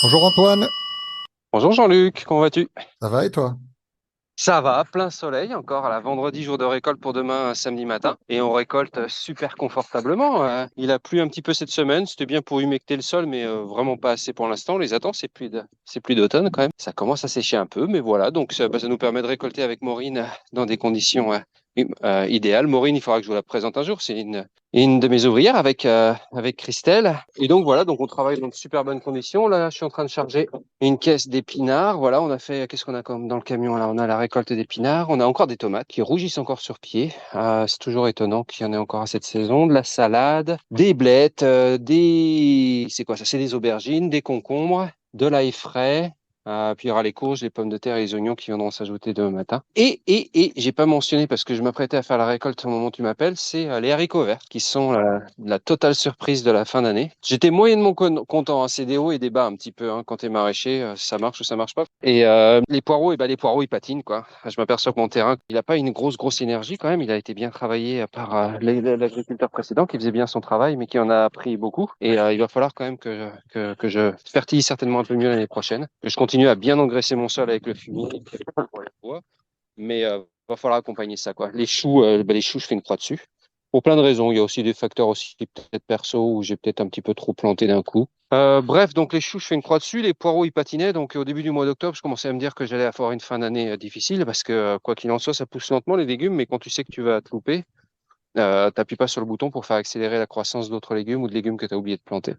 Bonjour Antoine, Bonjour Jean-Luc, comment vas-tu? ça va et toi? Ça va, plein soleil encore, à la vendredi, jour de récolte pour demain, samedi matin. Et on récolte super confortablement. Il a plu un petit peu cette semaine, c'était bien pour humecter le sol, mais vraiment pas assez pour l'instant. On les attend, c'est plus d'automne quand même. Ça commence à sécher un peu, mais voilà, donc ça nous permet de récolter avec Maureen dans des conditions idéales. Maureen, il faudra que je vous la présente un jour, c'est une de mes ouvrières avec Christelle. Et donc voilà, donc on travaille dans de super bonnes conditions. Là, je suis en train de charger une caisse d'épinards. Voilà, on a fait, qu'est-ce qu'on a comme dans le camion là? On a la récolte d'épinards. On a encore des tomates qui rougissent encore sur pied. C'est toujours étonnant qu'il y en ait encore à cette saison. De la salade, des blettes, c'est quoi ça? C'est des aubergines, des concombres, de l'ail frais. Puis il y aura les courges, les pommes de terre et les oignons qui viendront s'ajouter demain matin. Et j'ai pas mentionné parce que je m'apprêtais à faire la récolte au moment où tu m'appelles, c'est les haricots verts qui sont la totale surprise de la fin d'année. J'étais moyennement content, hein, c'est des hauts et des bas un petit peu, hein, quand t'es maraîcher, ça marche ou ça marche pas. Et les poireaux, les poireaux ils patinent quoi. Je m'aperçois que mon terrain, il a pas une grosse énergie quand même. Il a été bien travaillé par l'agriculteur précédent qui faisait bien son travail, mais qui en a appris beaucoup. Et il va falloir quand même que je fertilise certainement un peu mieux l'année prochaine. Que je continue à bien engraisser mon sol avec le fumier pour les bois, mais va falloir accompagner ça quoi. Les choux, je fais une croix dessus. Pour plein de raisons. Il y a aussi des facteurs aussi peut-être perso où j'ai peut-être un petit peu trop planté d'un coup. Bref, donc les choux, je fais une croix dessus. Les poireaux, ils patinaient. Donc au début du mois d'octobre, je commençais à me dire que j'allais avoir une fin d'année difficile parce que quoi qu'il en soit, ça pousse lentement les légumes. Mais quand tu sais que tu vas te louper, t'appuies pas sur le bouton pour faire accélérer la croissance d'autres légumes ou de légumes que tu as oublié de planter.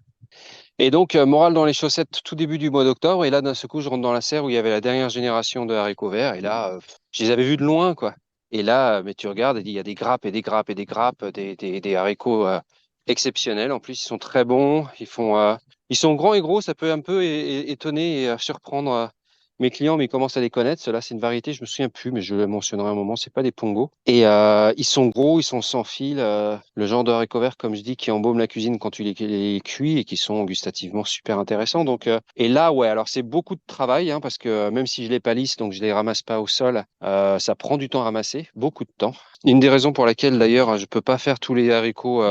Et donc, morale dans les chaussettes tout début du mois d'octobre. Et là, d'un seul coup, je rentre dans la serre où il y avait la dernière génération de haricots verts. Et là, je les avais vus de loin, quoi. Et là, mais tu regardes, il y a des grappes et des grappes et des grappes, des haricots exceptionnels. En plus, ils sont très bons. Ils sont grands et gros. Ça peut un peu étonner et surprendre mes clients, mais ils commencent à les connaître. Cela, c'est une variété, je me souviens plus, mais je le mentionnerai un moment. C'est pas des pongos. Et ils sont gros, ils sont sans fil. Le genre de haricots verts, comme je dis, qui embaume la cuisine quand tu les cuis et qui sont gustativement super intéressants. Donc, et là, ouais, alors c'est beaucoup de travail, hein, parce que même si je les palisse, donc je les ramasse pas au sol, ça prend du temps à ramasser, beaucoup de temps. Une des raisons pour laquelle d'ailleurs je peux pas faire tous les haricots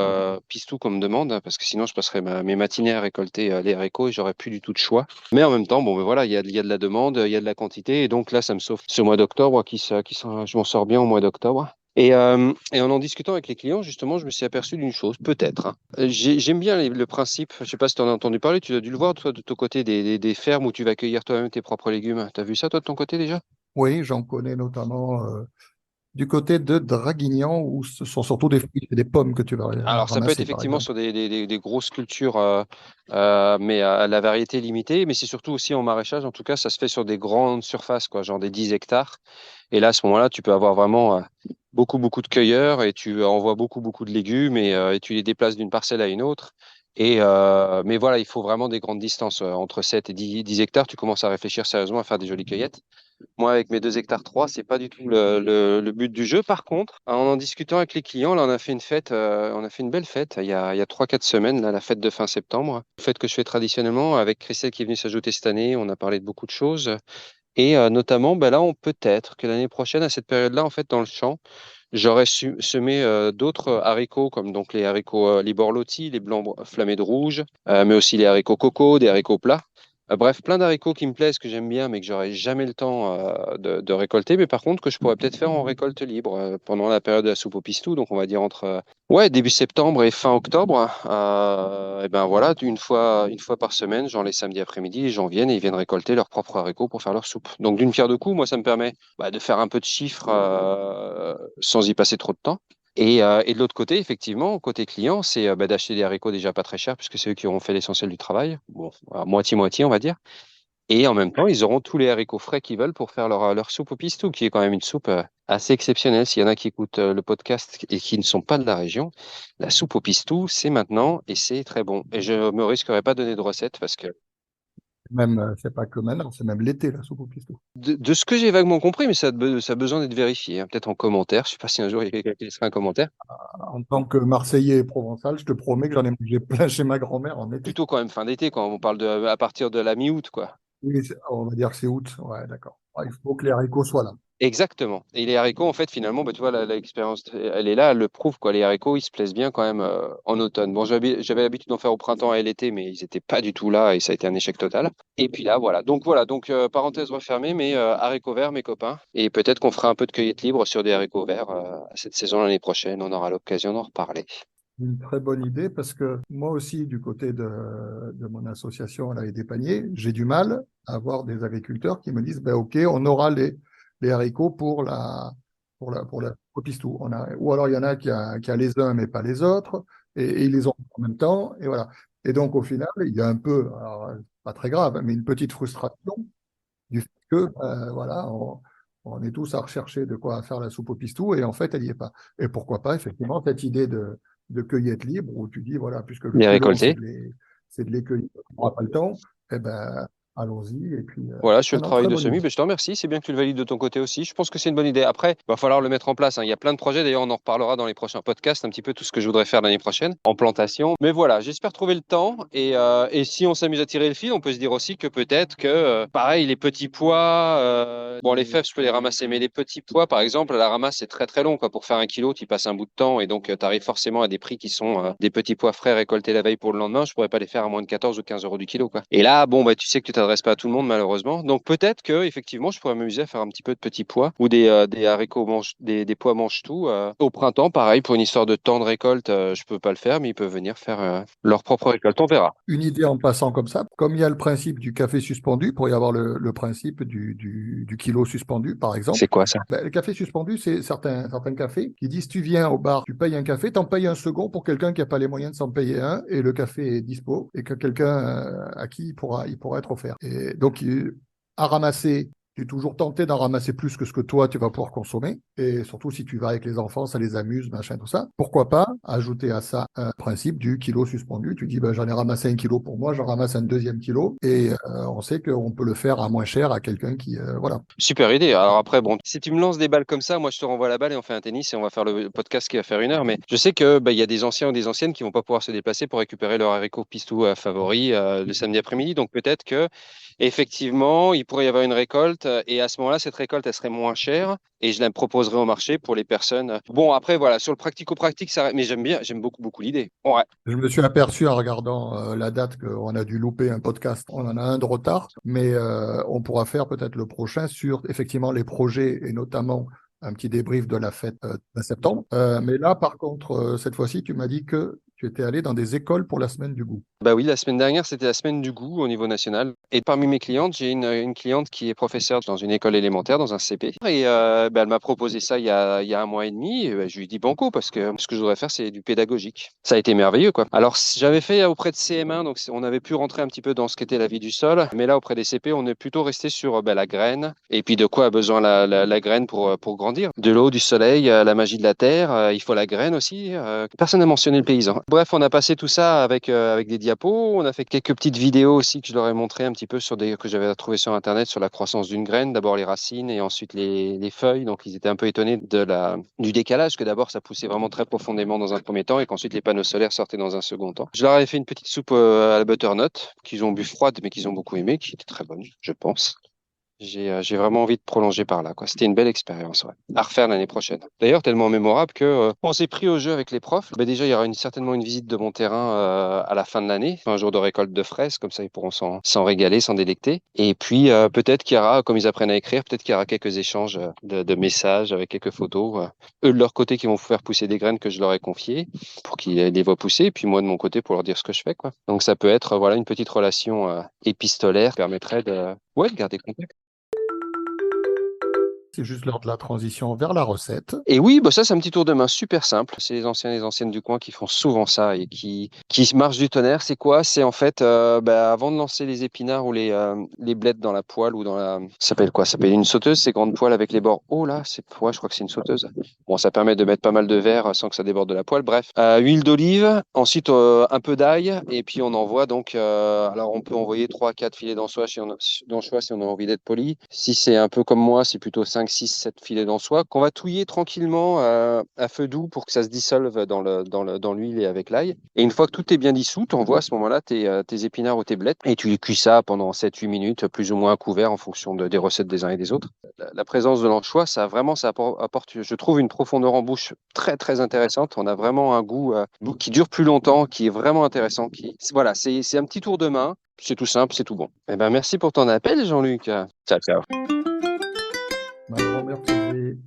pistou comme demande, hein, parce que sinon je passerais mes matinées à récolter les haricots et j'aurais plus du tout de choix. Mais en même temps, bon, ben voilà, il y a de la demande, il y a de la quantité, et donc là, ça me sauve ce mois d'octobre je m'en sors bien au mois d'octobre. Et en discutant avec les clients, justement, je me suis aperçu d'une chose, peut-être, hein. J'aime bien le principe, je sais pas si tu en as entendu parler, tu as dû le voir, toi, de ton côté, des fermes où tu vas cueillir toi-même tes propres légumes. Tu as vu ça, toi, de ton côté déjà? Oui, j'en connais notamment du côté de Draguignan où ce sont surtout des fruits et des pommes que tu vas Alors, ça peut être ramasser par effectivement exemple. sur des grosses cultures, mais à la variété est limitée. Mais c'est surtout aussi en maraîchage. En tout cas, ça se fait sur des grandes surfaces, quoi, genre des 10 hectares. Et là, à ce moment-là, tu peux avoir vraiment beaucoup de cueilleurs et tu envoies beaucoup de légumes et tu les déplaces d'une parcelle à une autre. Mais voilà, il faut vraiment des grandes distances. Entre 7 et 10 hectares, tu commences à réfléchir sérieusement à faire des jolies cueillettes. Moi, avec mes 2 hectares 3, c'est pas du tout le but du jeu. Par contre, en discutant avec les clients, là, on a fait une fête, on a fait une belle fête il y a 3, 4 semaines, là, la fête de fin septembre. Fête que je fais traditionnellement avec Christelle qui est venue s'ajouter cette année. On a parlé de beaucoup de choses. Et notamment, ben là, on peut-être que l'année prochaine, à cette période-là, en fait, dans le champ, j'aurais semé d'autres haricots, comme donc les haricots, les borlotti, les blancs flammés de rouge, mais aussi les haricots coco, des haricots plats. Bref, plein d'haricots qui me plaisent, que j'aime bien, mais que j'aurai jamais le temps de récolter. Mais par contre, que je pourrais peut-être faire en récolte libre pendant la période de la soupe au pistou. Donc, on va dire entre ouais, début septembre et fin octobre. Et ben voilà, une fois par semaine, genre les samedis après-midi, les gens viennent et ils viennent récolter leurs propres haricots pour faire leur soupe. Donc, d'une pierre deux coups, moi, ça me permet de faire un peu de chiffres sans y passer trop de temps. Et de l'autre côté, effectivement, côté client, c'est d'acheter des haricots déjà pas très chers, puisque c'est eux qui auront fait l'essentiel du travail. Bon, à moitié-moitié, on va dire. Et en même temps, ils auront tous les haricots frais qu'ils veulent pour faire leur soupe au pistou, qui est quand même une soupe assez exceptionnelle. S'il y en a qui écoutent le podcast et qui ne sont pas de la région, la soupe au pistou, c'est maintenant et c'est très bon. Et je me risquerai pas de donner de recette parce que Même, c'est pas que maintenant, c'est même l'été la soupe au pistou. de ce que j'ai vaguement compris, mais ça a besoin d'être vérifié, hein, peut-être en commentaire. Je sais pas si un jour il y a quelqu'un qui laissera un commentaire. En tant que Marseillais et Provençal, je te promets que j'en ai mangé plein chez ma grand-mère en été. Plutôt quand même fin d'été, quand on parle de à partir de la mi-août, quoi. Oui, on va dire que c'est août, ouais, d'accord. Il faut que les haricots soient là. Exactement. Et les haricots, en fait, finalement, bah, tu vois, l'expérience, elle est là, elle le prouve, quoi. Les haricots, ils se plaisent bien quand même en automne. Bon, j'avais l'habitude d'en faire au printemps et l'été, mais ils n'étaient pas du tout là et ça a été un échec total. Et puis là, voilà. Donc parenthèse refermée, mais haricots verts, mes copains. Et peut-être qu'on fera un peu de cueillette libre sur des haricots verts cette saison l'année prochaine. On aura l'occasion d'en reparler. Une très bonne idée parce que moi aussi, du côté de mon association à la Haie des Paniers, j'ai du mal à avoir des agriculteurs qui me disent, ben, OK, on aura les haricots pour la copistou. Ou alors il y en a qui a les uns mais pas les autres et ils les ont en même temps. Et voilà. Et donc au final, il y a un peu, alors, pas très grave, mais une petite frustration du fait que, voilà, on est tous à rechercher de quoi faire la soupe au pistou et en fait, elle n'y est pas. Et pourquoi pas, effectivement, cette idée de cueillette libre où tu dis, voilà, puisque le Les culot, récolter. c'est de les cueillir, on n'aura pas le temps, eh ben, allons-y. Et puis, Voilà, je fais ah le non, travail très de bonne semis. idée. Ben, je te remercie. C'est bien que tu le valides de ton côté aussi. Je pense que c'est une bonne idée. Après, il va falloir le mettre en place, hein. Il y a plein de projets. D'ailleurs, on en reparlera dans les prochains podcasts, un petit peu tout ce que je voudrais faire l'année prochaine en plantation. Mais voilà, j'espère trouver le temps. Et si on s'amuse à tirer le fil, on peut se dire aussi que peut-être que, pareil, les petits pois, bon, les fèves, je peux les ramasser, mais les petits pois, par exemple, à la ramasse, c'est très très long, quoi. Pour faire un kilo, tu passes un bout de temps et donc tu arrives forcément à des prix qui sont des petits pois frais récoltés la veille pour le lendemain. Je pourrais pas les faire à moins de 14 ou 15 euros du kilo, quoi. Et là, bon, bah, tu sais que tu t'adresses pas à tout le monde, malheureusement. Donc peut-être que, effectivement, je pourrais m'amuser à faire un petit peu de petits pois ou des haricots des pois mange-tout au printemps. Pareil, pour une histoire de temps de récolte, je peux pas le faire, mais ils peuvent venir faire leur propre récolte. On verra. Une idée en passant comme ça, comme il y a le principe du café suspendu, il pourrait y avoir le principe du kilo suspendu, par C'est exemple. quoi ça? Ben, le café suspendu, c'est certains cafés qui disent tu viens au bar, tu payes un café, t'en payes un second pour quelqu'un qui n'a pas les moyens de s'en payer un, et le café est dispo, et que quelqu'un à qui il pourra être offert. Et donc, à ramasser, tu es toujours tenté d'en ramasser plus que ce que toi, tu vas pouvoir consommer. Et surtout, si tu vas avec les enfants, ça les amuse, machin, tout ça. Pourquoi pas ajouter à ça un principe du kilo suspendu. Tu dis, ben, j'en ai ramassé un kilo pour moi, j'en ramasse un deuxième kilo. Et on sait qu'on peut le faire à moins cher à quelqu'un qui... voilà. Super idée. Alors après, bon, si tu me lances des balles comme ça, moi je te renvoie la balle et on fait un tennis et on va faire le podcast qui va faire 1 heure. Mais je sais que bah, il y a des anciens ou des anciennes qui vont pas pouvoir se déplacer pour récupérer leur haricot pistou favori le samedi après-midi. Donc peut-être que effectivement, il pourrait y avoir une récolte et à ce moment-là, cette récolte, elle serait moins chère et je la proposerai au marché pour les personnes. Bon, après, voilà, sur le pratico-pratique, ça... mais j'aime bien, j'aime beaucoup, beaucoup l'idée. Ouais, Je me suis aperçu en regardant la date qu'on a dû louper un podcast. On en a un de retard, mais on pourra faire peut-être le prochain sur effectivement les projets et notamment un petit débrief de la fête de septembre. Mais là, par contre, cette fois-ci, tu m'as dit que tu étais allé dans des écoles pour la semaine du goût. bah oui, la semaine dernière, c'était la semaine du goût au niveau national. Et parmi mes clientes, j'ai une cliente qui est professeure dans une école élémentaire, dans un CP. Et bah, elle m'a proposé ça il y a 1 mois et demi. Et bah, je lui ai dit banco, parce que ce que je voudrais faire, c'est du pédagogique. Ça a été merveilleux, quoi. Alors, j'avais fait auprès de CM1, donc on avait pu rentrer un petit peu dans ce qu'était la vie du sol. Mais là, auprès des CP, on est plutôt resté sur bah, la graine. Et puis, de quoi a besoin la graine pour grandir? De l'eau, du soleil, la magie de la terre. Il faut la graine aussi. Personne n'a mentionné le paysan. Bref, on a passé tout ça avec des diapos. On a fait quelques petites vidéos aussi que je leur ai montré un petit peu que j'avais trouvé sur Internet sur la croissance d'une graine. D'abord les racines et ensuite les feuilles. Donc ils étaient un peu étonnés du décalage, que d'abord ça poussait vraiment très profondément dans un premier temps et qu'ensuite les panneaux solaires sortaient dans un second temps. Je leur avais fait une petite soupe à la butternut qu'ils ont bu froide mais qu'ils ont beaucoup aimé, qui était très bonne, je pense. J'ai vraiment envie de prolonger par là, quoi. C'était une belle expérience, ouais. À refaire l'année prochaine. D'ailleurs, tellement mémorable que on s'est pris au jeu avec les profs. Bah, déjà, il y aura certainement une visite de mon terrain à la fin de l'année, un jour de récolte de fraises, comme ça ils pourront s'en régaler, s'en délecter. Et puis peut-être qu'il y aura, comme ils apprennent à écrire, peut-être qu'il y aura quelques échanges de messages avec quelques photos. Eux de leur côté qui vont faire pousser des graines que je leur ai confiées pour qu'ils les voient pousser, et puis moi de mon côté pour leur dire ce que je fais, quoi. Donc ça peut être voilà une petite relation épistolaire qui permettrait de garder contact. C'est juste lors de la transition vers la recette. Et oui, bah ça, c'est un petit tour de main super simple. C'est les anciens et les anciennes du coin qui font souvent ça et qui se marchent du tonnerre. C'est quoi? C'est en fait, bah, avant de lancer les épinards ou les blettes dans la poêle ou ça s'appelle quoi? Ça s'appelle une sauteuse, ces grandes poêles avec les bords. Oh là, ouais, je crois que c'est une sauteuse. Bon, ça permet de mettre pas mal de verre sans que ça déborde de la poêle. Bref, huile d'olive, ensuite un peu d'ail et puis on envoie donc, alors on peut envoyer 3 4 filets d'anchois si on a envie d'être poli. Si c'est un peu comme moi, c'est plutôt 5 5, 6, 7 filets d'anchois qu'on va touiller tranquillement à feu doux pour que ça se dissolve dans l'huile et avec l'ail. Et une fois que tout est bien dissous, tu envoies à ce moment-là tes épinards ou tes blettes et tu les cuis ça pendant 7-8 minutes, plus ou moins à couvert en fonction des recettes des uns et des autres. La présence de l'anchois, ça apporte, je trouve, une profondeur en bouche très très intéressante. On a vraiment un goût qui dure plus longtemps, qui est vraiment intéressant. Voilà, c'est un petit tour de main. C'est tout simple, c'est tout bon. Eh ben, merci pour ton appel, Jean-Luc. Ciao, ciao. Ma grand-mère faisait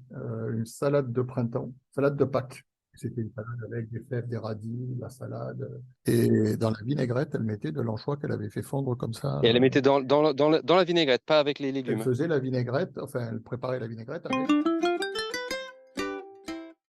une salade de printemps, salade de Pâques. C'était une salade avec des fèves, des radis, la salade. Et dans la vinaigrette, elle mettait de l'anchois qu'elle avait fait fondre comme ça. Et elle la mettait dans la vinaigrette, pas avec les Elle légumes. faisait la vinaigrette, enfin, elle préparait la vinaigrette avec.